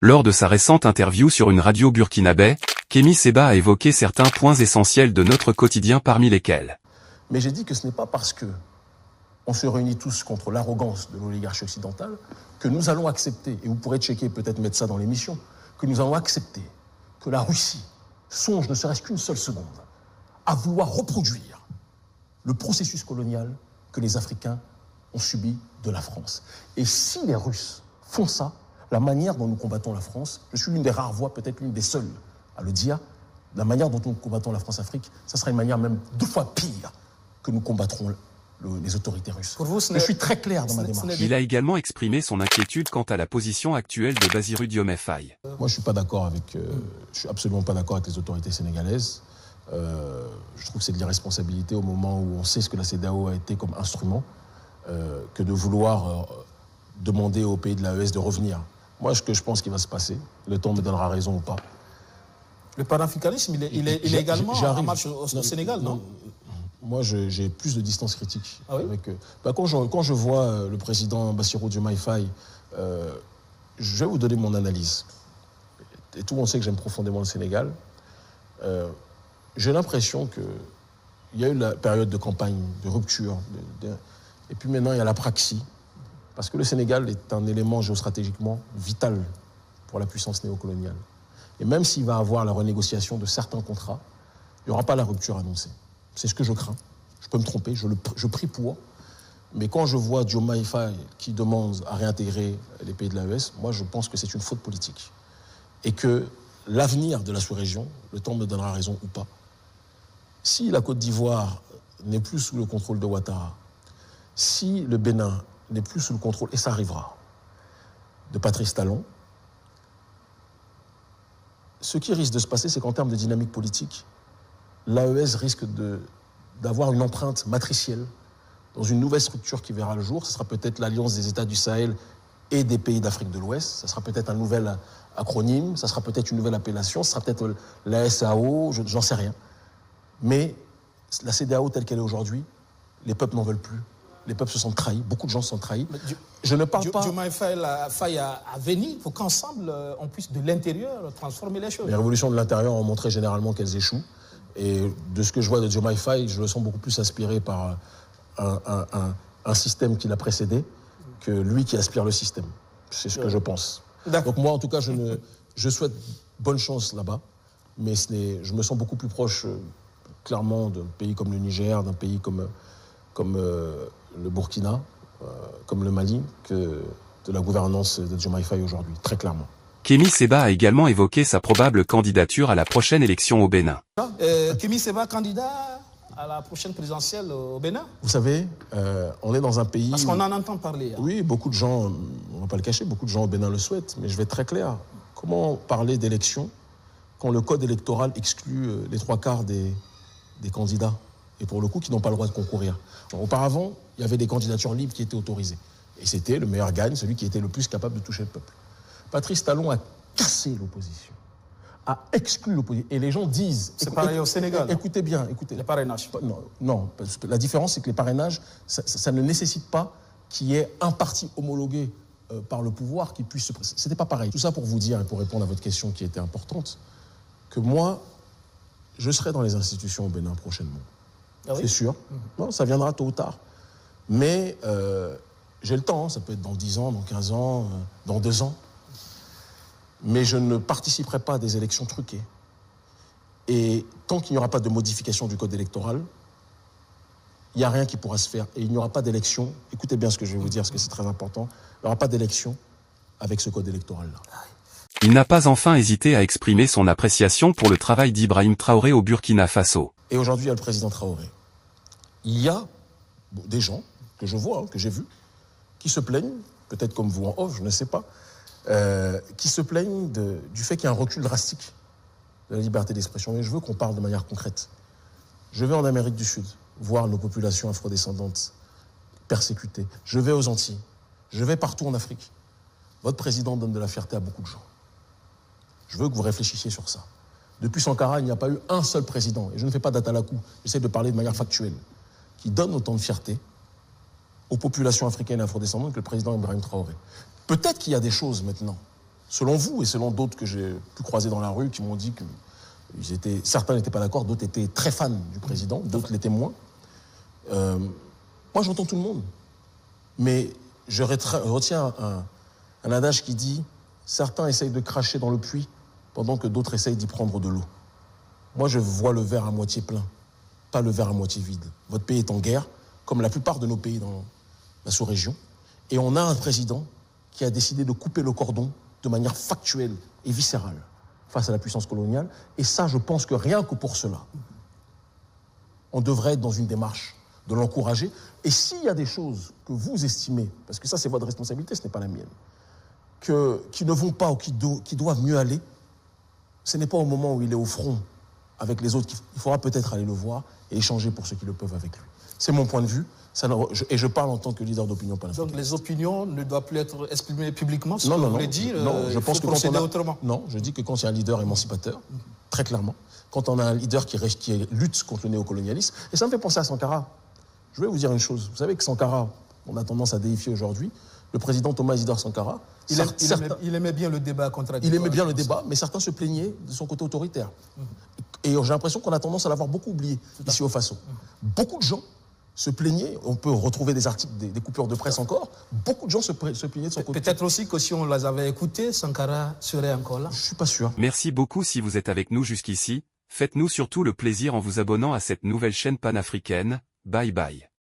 Lors de sa récente interview sur une radio burkinabé, Kémi Séba a évoqué certains points essentiels de notre quotidien parmi lesquels. Mais j'ai dit que ce n'est pas parce que on se réunit tous contre l'arrogance de l'oligarchie occidentale que nous allons accepter, et vous pourrez checker, peut-être mettre ça dans l'émission, que nous allons accepter que la Russie songe, ne serait-ce qu'une seule seconde, à vouloir reproduire le processus colonial que les Africains ont subi de la France. Et si les Russes font ça, la manière dont nous combattons la France, je suis l'une des rares voix, peut-être l'une des seules à le dire, la manière dont nous combattons la France-Afrique, ça sera une manière même 2 fois pire que nous combattrons les autorités russes. Pour vous, je suis très clair dans ma démarche. Il a également exprimé son inquiétude quant à la position actuelle de Bassirou Diomaye Faye. Moi, je suis pas d'accord avec, je suis absolument pas d'accord avec les autorités sénégalaises. Je trouve que c'est de l'irresponsabilité au moment où on sait ce que la CEDEAO a été comme instrument, que de vouloir demander aux pays de l'AES de revenir. Moi, ce que je pense qu'il va se passer, le temps me donnera raison ou pas. Le panafricanisme, il est également en marche au Sénégal, non? Moi, j'ai plus de distance critique. Ah oui? Avec, quand je vois le président Bassirou Diomaye Faye, je vais vous donner mon analyse. Et tout le monde sait que j'aime profondément le Sénégal. J'ai l'impression qu'il y a eu la période de campagne, de rupture. Et puis maintenant, il y a la praxis. Parce que le Sénégal est un élément géostratégiquement vital pour la puissance néocoloniale. Et même s'il va avoir la renégociation de certains contrats, il n'y aura pas la rupture annoncée. C'est ce que je crains. Je peux me tromper, je prie pour. Mais quand je vois Diomaye Faye qui demande à réintégrer les pays de l'AES, moi je pense que c'est une faute politique. Et que l'avenir de la sous-région, le temps me donnera raison ou pas, si la Côte d'Ivoire n'est plus sous le contrôle de Ouattara, si le Bénin n'est plus sous le contrôle, et ça arrivera, de Patrice Talon, ce qui risque de se passer, c'est qu'en termes de dynamique politique, l'AES risque d'avoir une empreinte matricielle dans une nouvelle structure qui verra le jour. Ce sera peut-être l'Alliance des États du Sahel et des pays d'Afrique de l'Ouest. Ce sera peut-être un nouvel acronyme, ça sera peut-être une nouvelle appellation, ce sera peut-être la SAO, j'en sais rien. Mais la CEDEAO telle qu'elle est aujourd'hui, les peuples n'en veulent plus. Les peuples se sentent trahis, beaucoup de gens se sentent trahis. Je ne parle pas... Diomaye Faye à venir, il faut qu'ensemble, on puisse de l'intérieur transformer les choses. Les révolutions de l'intérieur ont montré généralement qu'elles échouent. Et de ce que je vois de Diomaye Faye, je le sens beaucoup plus aspiré par un système qui l'a précédé que lui qui aspire le système. C'est ce que je pense. Donc moi, en tout cas, je souhaite bonne chance là-bas, mais je me sens beaucoup plus proche, clairement, d'un pays comme le Niger, d'un pays comme le Burkina, comme le Mali, que de la gouvernance de Diomaye Faye aujourd'hui, très clairement. Kémi Séba a également évoqué sa probable candidature à la prochaine élection au Bénin. Kémi Séba, candidat à la prochaine présidentielle au Bénin? Vous savez, on est dans un pays... Parce qu'on en entend parler. Hein. Oui, beaucoup de gens, on ne va pas le cacher, beaucoup de gens au Bénin le souhaitent, mais je vais être très clair. Comment parler d'élection quand le code électoral exclut les 3/4 des candidats, et pour le coup, qui n'ont pas le droit de concourir? Auparavant, il y avait des candidatures libres qui étaient autorisées. Et c'était le meilleur gagne, celui qui était le plus capable de toucher le peuple. Patrice Talon a cassé l'opposition, a exclu l'opposition. Et les gens disent... C'est pareil au Sénégal. Écoutez bien, écoutez. Les parrainages. Non, parce que la différence, c'est que les parrainages, ça ne nécessite pas qu'il y ait un parti homologué par le pouvoir qui puisse se... C'était pas pareil. Tout ça pour vous dire, et pour répondre à votre question qui était importante, que moi, je serai dans les institutions au Bénin prochainement. Ah oui? C'est sûr. Non, ça viendra tôt ou tard. Mais j'ai le temps, ça peut être dans 10 ans, dans 15 ans, dans 2 ans. Mais je ne participerai pas à des élections truquées. Et tant qu'il n'y aura pas de modification du code électoral, il n'y a rien qui pourra se faire. Et il n'y aura pas d'élection, écoutez bien ce que je vais vous dire, parce que c'est très important, il n'y aura pas d'élection avec ce code électoral-là. Il n'a pas enfin hésité à exprimer son appréciation pour le travail d'Ibrahim Traoré au Burkina Faso. Et aujourd'hui, il y a le président Traoré. Il y a des gens que je vois, que j'ai vus, qui se plaignent, peut-être comme vous en off, je ne sais pas, qui se plaignent du fait qu'il y a un recul drastique de la liberté d'expression. Mais je veux qu'on parle de manière concrète. Je vais en Amérique du Sud voir nos populations afrodescendantes persécutées. Je vais aux Antilles. Je vais partout en Afrique. Votre président donne de la fierté à beaucoup de gens. Je veux que vous réfléchissiez sur ça. Depuis Sankara, il n'y a pas eu un seul président, et je ne fais pas d'atalakou, j'essaie de parler de manière factuelle, qui donne autant de fierté aux populations africaines et afrodescendantes que le président Ibrahim Traoré. Peut-être qu'il y a des choses maintenant selon vous et selon d'autres que j'ai pu croiser dans la rue qui m'ont dit que certains n'étaient pas d'accord, d'autres étaient très fans du président, d'autres l'étaient moins. Moi, j'entends tout le monde. Mais je retiens un adage qui dit « Certains essayent de cracher dans le puits pendant que d'autres essayent d'y prendre de l'eau. » Moi, je vois le verre à moitié plein, pas le verre à moitié vide. Votre pays est en guerre, comme la plupart de nos pays dans la sous-région. Et on a un président qui a décidé de couper le cordon de manière factuelle et viscérale face à la puissance coloniale. Et ça, je pense que rien que pour cela, on devrait être dans une démarche de l'encourager. Et s'il y a des choses que vous estimez, parce que ça c'est votre responsabilité, ce n'est pas la mienne, qui ne vont pas ou qui doivent mieux aller, ce n'est pas au moment où il est au front avec les autres qu'il faudra peut-être aller le voir et échanger pour ceux qui le peuvent avec lui. C'est mon point de vue, et je parle en tant que leader d'opinion panafricaine. Donc les opinions ne doivent plus être exprimées publiquement, non, vous voulez dire, je pense que procéder autrement. Non, je dis que quand il y a un leader émancipateur, très clairement, quand on a un leader qui lutte contre le néocolonialisme, et ça me fait penser à Sankara. Je vais vous dire une chose, vous savez que Sankara, on a tendance à déifier aujourd'hui, le président Thomas Isidore Sankara, il aimait bien le débat contradictoire. Il aimait bien le débat, mais certains se plaignaient de son côté autoritaire. Et j'ai l'impression qu'on a tendance à l'avoir beaucoup oublié ici au Faso. Beaucoup de gens se plaignaient, on peut retrouver des articles, des coupures de presse encore, beaucoup de gens se plaignaient de son côté. Peut-être aussi que si on les avait écoutés, Sankara serait encore là. Je suis pas sûr. Merci beaucoup si vous êtes avec nous jusqu'ici, faites-nous surtout le plaisir en vous abonnant à cette nouvelle chaîne panafricaine, bye bye.